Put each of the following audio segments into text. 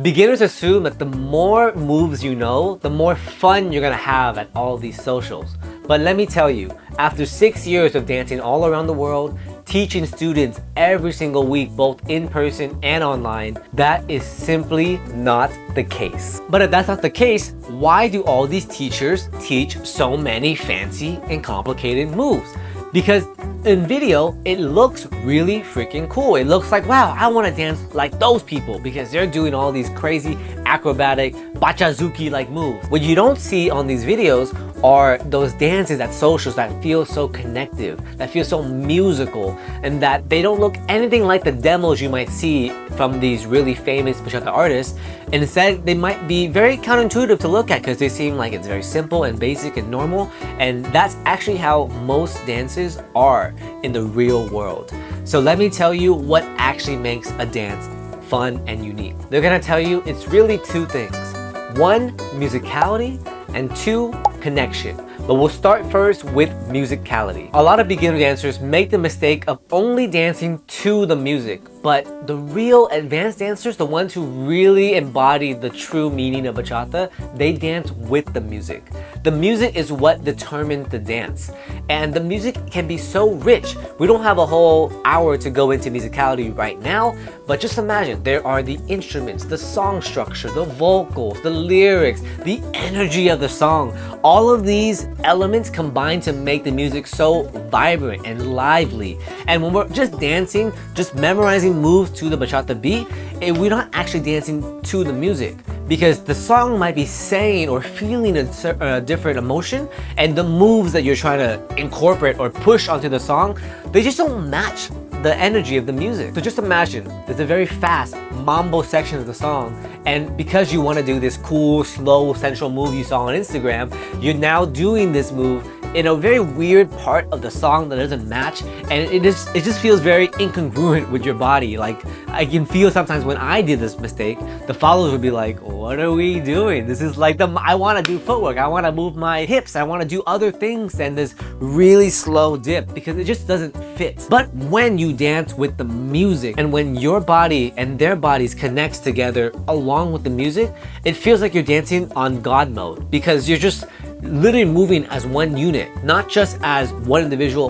Beginners assume that the more moves you know, the more fun you're gonna have at all these socials. But let me tell you, after 6 years of dancing all around the world, teaching students every single week, both in person and online, that is simply not the case. But if that's not the case, why do all these teachers teach so many fancy and complicated moves? Because in video, it looks really freaking cool. It looks like, wow, I want to dance like those people because they're doing all these crazy acrobatic bachazuki-like moves. What you don't see on these videos are those dances at socials that feel so connective, that feel so musical, and that they don't look anything like the demos you might see from these really famous bachata artists. And instead, they might be very counterintuitive to look at because they seem like it's very simple and basic and normal. And that's actually how most dances are in the real world. So let me tell you what actually makes a dance fun and unique. They're gonna tell you it's really two things. One, musicality, and two, connection. But we'll start first with musicality. A lot of beginner dancers make the mistake of only dancing to the music, but the real advanced dancers, the ones who really embody the true meaning of bachata, they dance with the music. The music is what determines the dance. And the music can be so rich. We don't have a whole hour to go into musicality right now, but just imagine there are the instruments, the song structure, the vocals, the lyrics, the energy of the song. All of these elements combine to make the music so vibrant and lively. And when we're just dancing, just memorizing moves to the bachata beat, we're not actually dancing to the music, because the song might be saying or feeling a different emotion, and the moves that you're trying to incorporate or push onto the song, they just don't match the energy of the music. So just imagine there's a very fast mambo section of the song, and because you want to do this cool, slow, sensual move you saw on Instagram, you're now doing this move in a very weird part of the song that doesn't match, and it just feels very incongruent with your body. Like, I can feel sometimes when I did this mistake, the followers would be like, what are we doing? This is like I want to do footwork, I want to move my hips, I want to do other things than this really slow dip, because it just doesn't fit. But when you dance with the music, and when your body and their bodies connects together along with the music, it feels like you're dancing on God mode, because you're just literally moving as one unit, not just as one individual,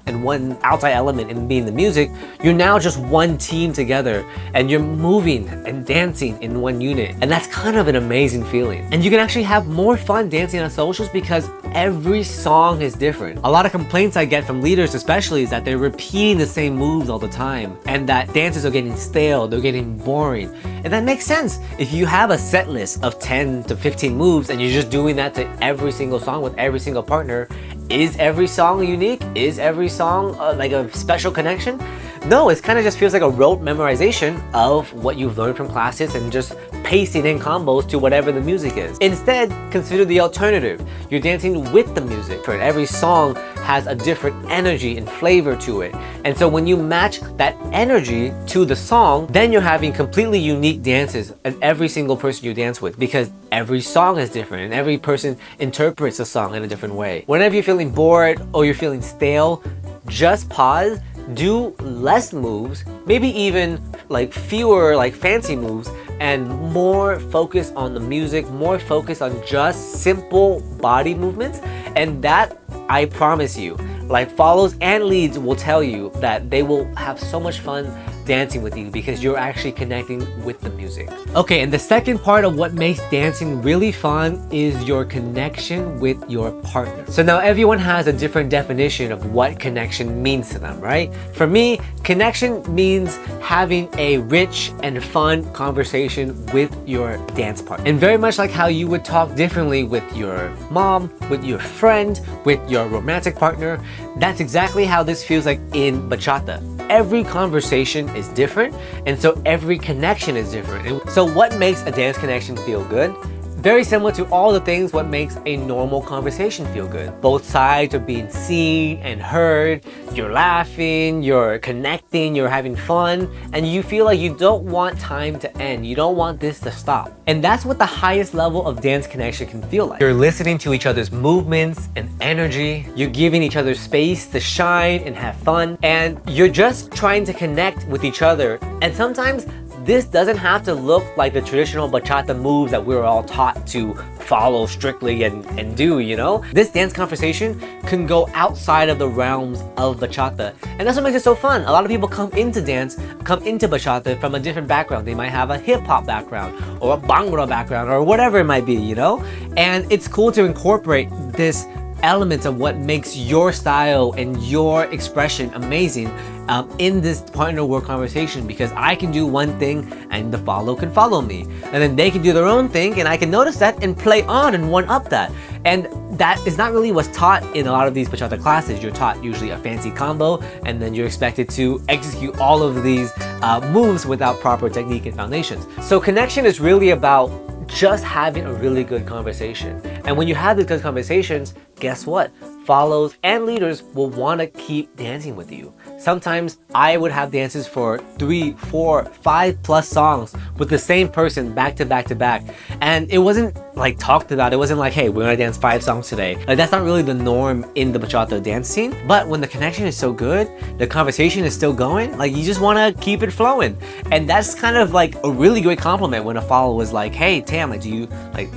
and one outside element in being the music. You're now just one team together, and you're moving and dancing in one unit. And that's kind of an amazing feeling. And you can actually have more fun dancing on socials because every song is different. A lot of complaints I get from leaders especially is that they're repeating the same moves all the time, and that dances are getting stale, they're getting boring. And that makes sense. If you have a set list of 10 to 15 moves and you're just doing that to every single song with every single partner, is every song unique? Is every song like a special connection? No, it kind of just feels like a rote memorization of what you've learned from classes and just pasting in combos to whatever the music is. Instead, consider the alternative. You're dancing with the music. Every song has a different energy and flavor to it. And so when you match that energy to the song, then you're having completely unique dances and every single person you dance with, because every song is different and every person interprets the song in a different way. Whenever you're feeling bored or you're feeling stale, just pause, do less moves, maybe even like fewer like fancy moves, and more focus on the music, more focus on just simple body movements. And that, I promise you, like follows and leads will tell you that they will have so much fun dancing with you because you're actually connecting with the music. Okay, and the second part of what makes dancing really fun is your connection with your partner. So now everyone has a different definition of what connection means to them, right? For me, connection means having a rich and fun conversation with your dance partner. And very much like how you would talk differently with your mom, with your friend, with your romantic partner, that's exactly how this feels like in bachata. Every conversation is different, and so every connection is different. And so what makes a dance connection feel good? Very similar to all the things what makes a normal conversation feel good. Both sides are being seen and heard, you're laughing, you're connecting, you're having fun, and you feel like you don't want time to end. You don't want this to stop. And that's what the highest level of dance connection can feel like. You're listening to each other's movements and energy, you're giving each other space to shine and have fun, and you're just trying to connect with each other. And sometimes this doesn't have to look like the traditional bachata moves that we were all taught to follow strictly and do, you know? This dance conversation can go outside of the realms of bachata, and that's what makes it so fun. A lot of people come into bachata from a different background. They might have a hip-hop background or a bhangra background or whatever it might be, you know? And it's cool to incorporate this elements of what makes your style and your expression amazing in this partner work conversation, because I can do one thing and the follow can follow me, and then they can do their own thing and I can notice that and play on and one up that. And that is not really what's taught in a lot of these bachata classes. You're taught usually a fancy combo and then you're expected to execute all of these moves without proper technique and foundations. So connection is really about just having a really good conversation. And when you have these good conversations, guess what? Follows and leaders will want to keep dancing with you. Sometimes I would have dances for 3, 4, 5+ songs with the same person back to back to back. And it wasn't like talked about. It wasn't like, hey, we're gonna dance 5 songs today. Like, that's not really the norm in the bachata dance scene. But when the connection is so good, the conversation is still going, like you just wanna keep it flowing. And that's kind of like a really great compliment when a follower was like, hey, Tam, like, do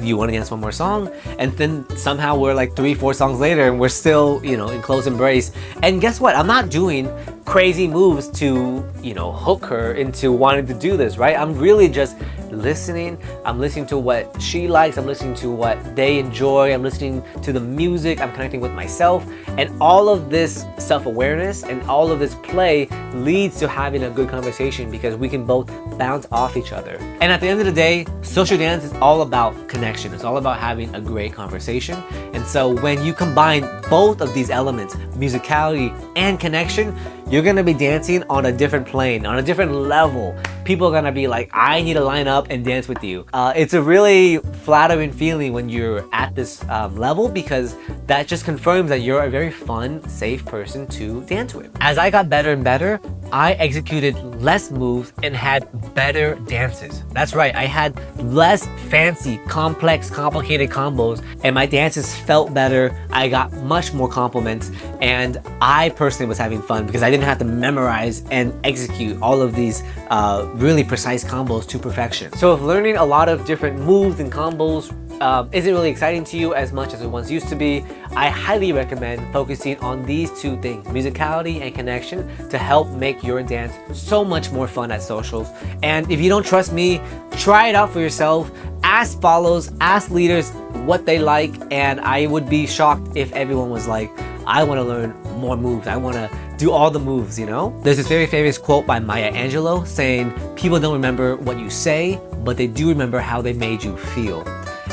you wanna dance one more song? And then somehow we're like 3, 4 songs later and we're still, you know, in close embrace. And guess what? I'm not doing crazy moves to, you know, hook her into wanting to do this, right? I'm really just listening. I'm listening to what she likes. I'm listening to what they enjoy. I'm listening to the music. I'm connecting with myself. And all of this self-awareness and all of this play leads to having a good conversation, because we can both bounce off each other. And at the end of the day, social dance is all about connection. It's all about having a great conversation. And so when you combine both of these elements, musicality and connection, you're gonna be dancing on a different plane, on a different level. People are gonna be like, I need to line up and dance with you. It's a really flattering feeling when you're at this level, because that just confirms that you're a very fun, safe person to dance with. As I got better and better, I executed less moves and had better dances. That's right, I had less fancy, complex, complicated combos, and my dances felt better. I got much more compliments, and I personally was having fun because I didn't have to memorize and execute all of these really precise combos to perfection. So if learning a lot of different moves and combos isn't really exciting to you as much as it once used to be, I highly recommend focusing on these 2 things, musicality and connection, to help make your dance so much more fun at socials. And if you don't trust me, try it out for yourself. Ask follows, ask leaders what they like, and I would be shocked if everyone was like, I want to learn more moves. I want to do all the moves, you know? There's this very famous quote by Maya Angelou saying, people don't remember what you say, but they do remember how they made you feel.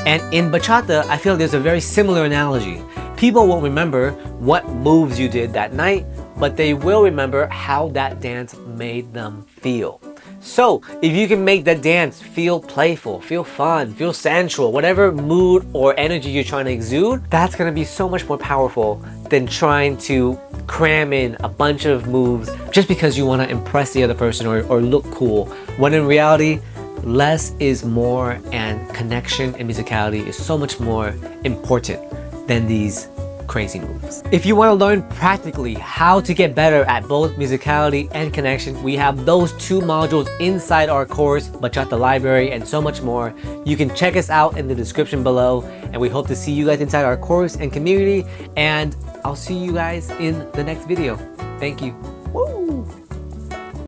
And in bachata, I feel there's a very similar analogy. People won't remember what moves you did that night, but they will remember how that dance made them feel. So if you can make that dance feel playful, feel fun, feel sensual, whatever mood or energy you're trying to exude, that's gonna be so much more powerful than trying to cram in a bunch of moves just because you wanna impress the other person or look cool. When in reality, less is more, and connection and musicality is so much more important than these crazy moves. If you want to learn practically how to get better at both musicality and connection, we have those 2 modules inside our course, Bachata Library, and so much more. You can check us out in the description below, and we hope to see you guys inside our course and community, and I'll see you guys in the next video. Thank you. Woo!